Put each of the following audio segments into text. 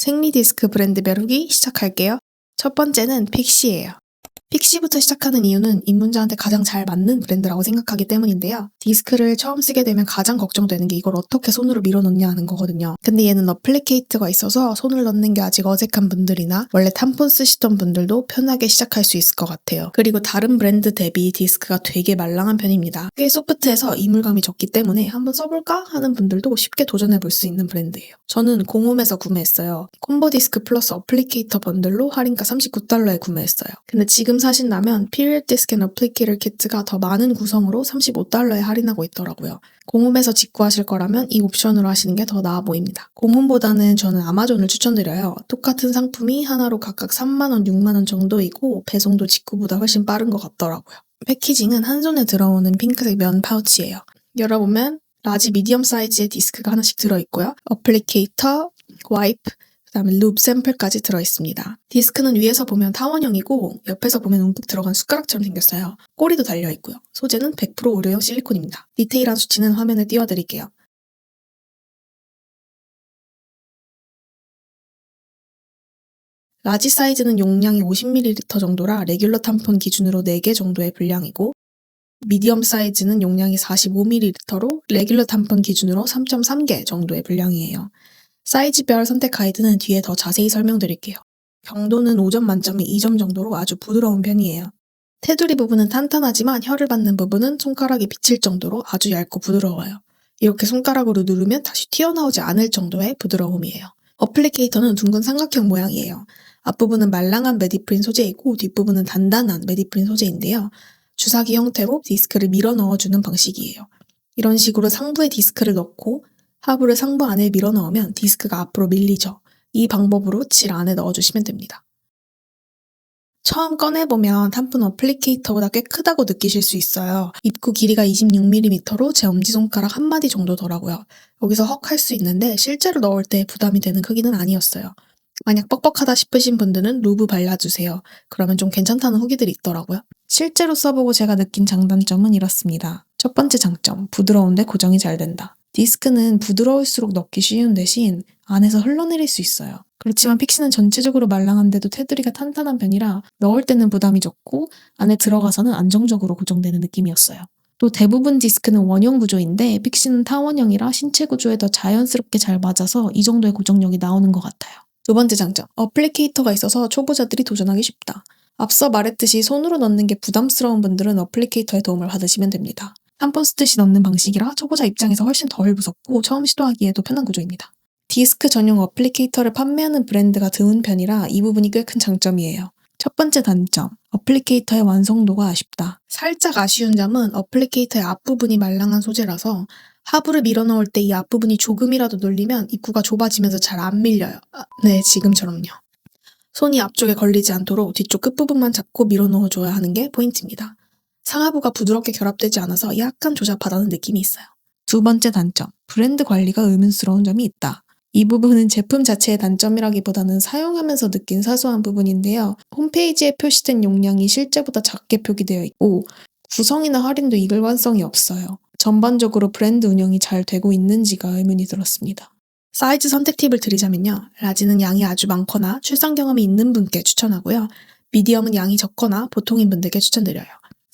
생리디스크 브랜드 벼룩이 시작할게요. 첫 번째는 픽시예요. 픽시부터 시작하는 이유는 입문자한테 가장 잘 맞는 브랜드라고 생각하기 때문인데요. 디스크를 처음 쓰게 되면 가장 걱정되는 게 이걸 어떻게 손으로 밀어넣냐 하는 거거든요. 근데 얘는 어플리케이터가 있어서 손을 넣는 게 아직 어색한 분들이나 원래 탐폰 쓰시던 분들도 편하게 시작할 수 있을 것 같아요. 그리고 다른 브랜드 대비 디스크가 되게 말랑한 편입니다. 꽤 소프트해서 이물감이 적기 때문에 한번 써볼까 하는 분들도 쉽게 도전해볼 수 있는 브랜드예요. 저는 공홈에서 구매했어요. 콤보 디스크 플러스 어플리케이터 번들로 할인가 $39에 구매했어요. 근데 지금 사신다면 피리어드 디스크 앤 어플리케이터 키트가 더 많은 구성으로 $35에 할인하고 있더라고요. 공홈에서 직구하실 거라면 이 옵션으로 하시는 게 더 나아 보입니다. 공홈보다는 저는 아마존을 추천드려요. 똑같은 상품이 하나로 각각 3만원, 6만원 정도이고 배송도 직구보다 훨씬 빠른 것 같더라고요. 패키징은 한 손에 들어오는 핑크색 면 파우치예요. 열어보면 라지 미디엄 사이즈의 디스크가 하나씩 들어있고요. 어플리케이터, 와이프, 그다음에 룹 샘플까지 들어있습니다. 디스크는 위에서 보면 타원형이고 옆에서 보면 움푹 들어간 숟가락처럼 생겼어요. 꼬리도 달려있고요. 소재는 100% 의료용 실리콘입니다. 디테일한 수치는 화면에 띄워드릴게요. 라지 사이즈는 용량이 50ml 정도라 레귤러 탐폰 기준으로 4개 정도의 분량이고 미디엄 사이즈는 용량이 45ml로 레귤러 탐폰 기준으로 3.3개 정도의 분량이에요. 사이즈별 선택 가이드는 뒤에 더 자세히 설명드릴게요. 경도는 5점 만점에 2점 정도로 아주 부드러운 편이에요. 테두리 부분은 탄탄하지만 혀를 받는 부분은 손가락이 비칠 정도로 아주 얇고 부드러워요. 이렇게 손가락으로 누르면 다시 튀어나오지 않을 정도의 부드러움이에요. 어플리케이터는 둥근 삼각형 모양이에요. 앞부분은 말랑한 메디프린 소재이고 뒷부분은 단단한 메디프린 소재인데요. 주사기 형태로 디스크를 밀어 넣어주는 방식이에요. 이런 식으로 상부에 디스크를 넣고 하부를 상부 안에 밀어 넣으면 디스크가 앞으로 밀리죠. 이 방법으로 질 안에 넣어주시면 됩니다. 처음 꺼내보면 탐폰 어플리케이터보다 꽤 크다고 느끼실 수 있어요. 입구 길이가 26mm로 제 엄지손가락 한 마디 정도더라고요. 여기서 헉 할 수 있는데 실제로 넣을 때 부담이 되는 크기는 아니었어요. 만약 뻑뻑하다 싶으신 분들은 루브 발라주세요. 그러면 좀 괜찮다는 후기들이 있더라고요. 실제로 써보고 제가 느낀 장단점은 이렇습니다. 첫 번째 장점, 부드러운데 고정이 잘 된다. 디스크는 부드러울수록 넣기 쉬운 대신 안에서 흘러내릴 수 있어요. 그렇지만 픽시는 전체적으로 말랑한데도 테두리가 탄탄한 편이라 넣을 때는 부담이 적고 안에 들어가서는 안정적으로 고정되는 느낌이었어요. 또 대부분 디스크는 원형 구조인데 픽시는 타원형이라 신체 구조에 더 자연스럽게 잘 맞아서 이 정도의 고정력이 나오는 것 같아요. 두 번째 장점, 어플리케이터가 있어서 초보자들이 도전하기 쉽다. 앞서 말했듯이 손으로 넣는 게 부담스러운 분들은 어플리케이터의 도움을 받으시면 됩니다. 탐폰 쓰듯이 넣는 방식이라 초보자 입장에서 훨씬 덜 무섭고 처음 시도하기에도 편한 구조입니다. 디스크 전용 어플리케이터를 판매하는 브랜드가 드문 편이라 이 부분이 꽤 큰 장점이에요. 첫 번째 단점, 어플리케이터의 완성도가 아쉽다. 살짝 아쉬운 점은 어플리케이터의 앞부분이 말랑한 소재라서 하부를 밀어 넣을 때 이 앞부분이 조금이라도 눌리면 입구가 좁아지면서 잘 안 밀려요. 네, 지금처럼요. 손이 앞쪽에 걸리지 않도록 뒤쪽 끝부분만 잡고 밀어 넣어줘야 하는 게 포인트입니다. 상하부가 부드럽게 결합되지 않아서 약간 조잡하다는 느낌이 있어요. 두 번째 단점, 브랜드 관리가 의문스러운 점이 있다. 이 부분은 제품 자체의 단점이라기보다는 사용하면서 느낀 사소한 부분인데요. 홈페이지에 표시된 용량이 실제보다 작게 표기되어 있고 구성이나 할인도 일관성이 없어요. 전반적으로 브랜드 운영이 잘 되고 있는지가 의문이 들었습니다. 사이즈 선택 팁을 드리자면요. 라지는 양이 아주 많거나 출산 경험이 있는 분께 추천하고요. 미디엄은 양이 적거나 보통인 분들께 추천드려요.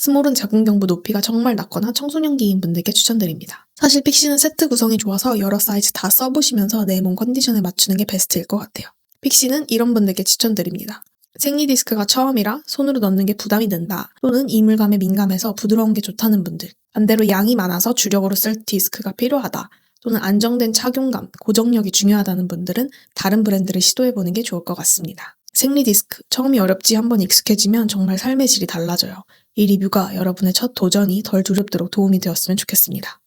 스몰은 자궁경부 높이가 정말 낮거나 청소년기인 분들께 추천드립니다. 사실 픽시는 세트 구성이 좋아서 여러 사이즈 다 써보시면서 내 몸 컨디션에 맞추는 게 베스트일 것 같아요. 픽시는 이런 분들께 추천드립니다. 생리디스크가 처음이라 손으로 넣는 게 부담이 된다. 또는 이물감에 민감해서 부드러운 게 좋다는 분들. 반대로 양이 많아서 주력으로 쓸 디스크가 필요하다. 또는 안정된 착용감, 고정력이 중요하다는 분들은 다른 브랜드를 시도해보는 게 좋을 것 같습니다. 생리디스크, 처음이 어렵지 한번 익숙해지면 정말 삶의 질이 달라져요. 이 리뷰가 여러분의 첫 도전이 덜 두렵도록 도움이 되었으면 좋겠습니다.